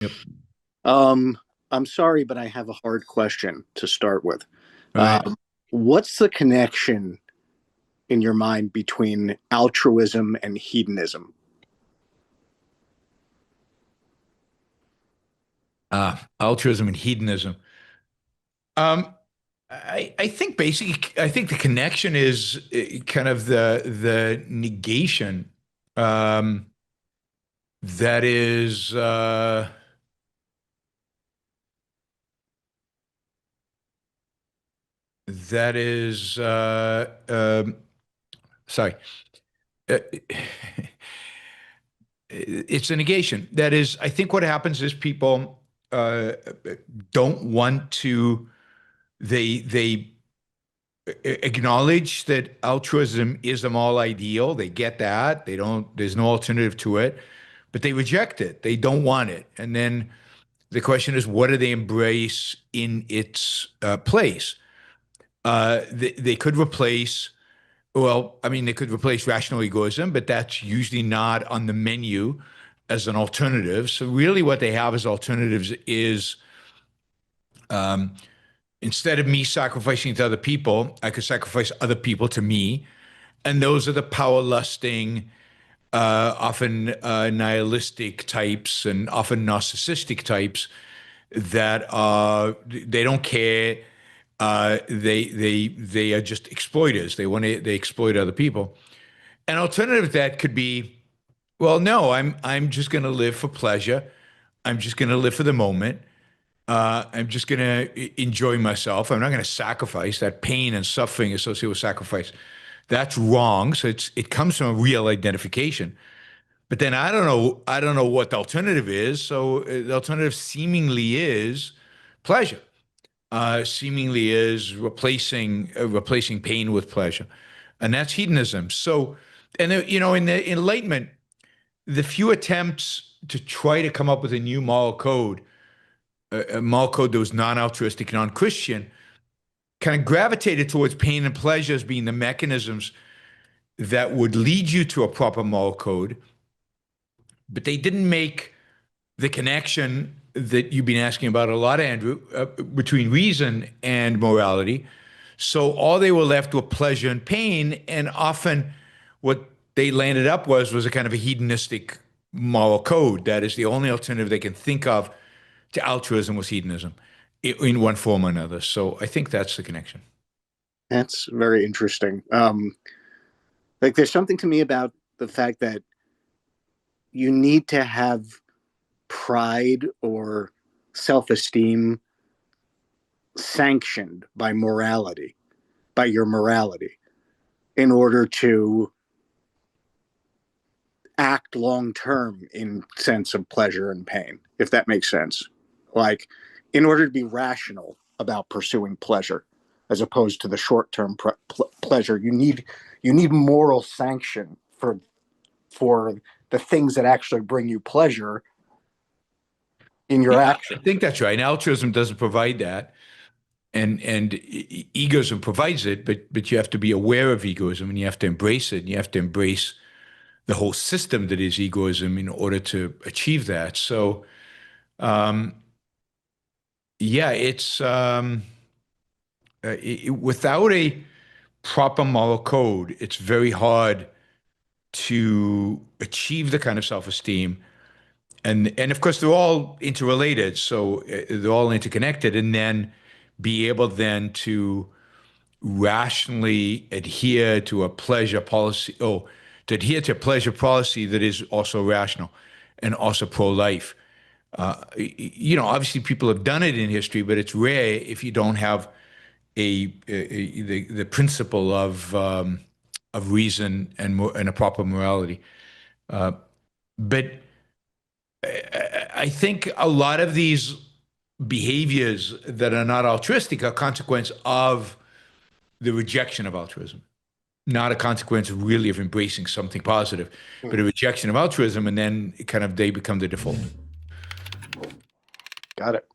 Yep. Um, I'm sorry, but I have a hard question to start with. All right. Um, what's the connection in your mind between altruism and hedonism? Altruism and hedonism. Um, I think basically, I think the connection is kind of the negation. Um, that is that is sorry. Uh, it's a negation. That is, I think what happens is people don't want to. They acknowledge that altruism is the moral ideal. They get that. They don't, there's no alternative to it, but they reject it. They don't want it. And then the question is, what do they embrace in its place? They could replace, well, I mean, they could replace rational egoism, but that's usually not on the menu as an alternative. So really what they have as alternatives is um, instead of me sacrificing to other people, I could sacrifice other people to me. And those are the power lusting, often nihilistic types and often narcissistic types that they don't care. They are just exploiters. They exploit other people. An alternative to that could be, well, no, I'm just going to live for pleasure. I'm just going to live for the moment. I'm just going to enjoy myself. I'm not going to sacrifice that pain and suffering associated with sacrifice. That's wrong. So it comes from a real identification. But then I don't know what the alternative is. So the alternative seemingly is pleasure. Seemingly is replacing pain with pleasure, and that's hedonism. So, and in the Enlightenment, the few attempts to try to come up with a new moral code, a moral code that was non-altruistic, non-Christian, kind of gravitated towards pain and pleasure as being the mechanisms that would lead you to a proper moral code, but they didn't make the connection that you've been asking about a lot, Andrew, between reason and morality. So all they were left with pleasure and pain, and often what they landed up was a kind of a hedonistic moral code. That is the only alternative they can think of to altruism was hedonism in one form or another. So I think that's the connection. That's very interesting. Like, there's something to me about the fact that you need to have pride or self-esteem sanctioned by morality, by your morality, in order to act long term in sense of pleasure and pain, if that makes sense. Like, in order to be rational about pursuing pleasure as opposed to the short term pleasure, you need moral sanction for the things that actually bring you pleasure in your Yeah, I action. think that's right. And altruism doesn't provide that. And egoism provides it, but you have to be aware of egoism and you have to embrace it. And you have to embrace the whole system that is egoism in order to achieve that. So, um, yeah, it's without a proper moral code, it's very hard to achieve the kind of self-esteem. And of course, they're all interrelated, so they're all interconnected, and then be able then to rationally adhere to a pleasure policy, to adhere to a pleasure policy that is also rational and also pro-life. Obviously people have done it in history, but it's rare if you don't have the principle of reason and a proper morality. But I think a lot of these behaviors that are not altruistic are a consequence of the rejection of altruism, not a consequence of really of embracing something positive, but a rejection of altruism, and then kind of they become the default. Got it.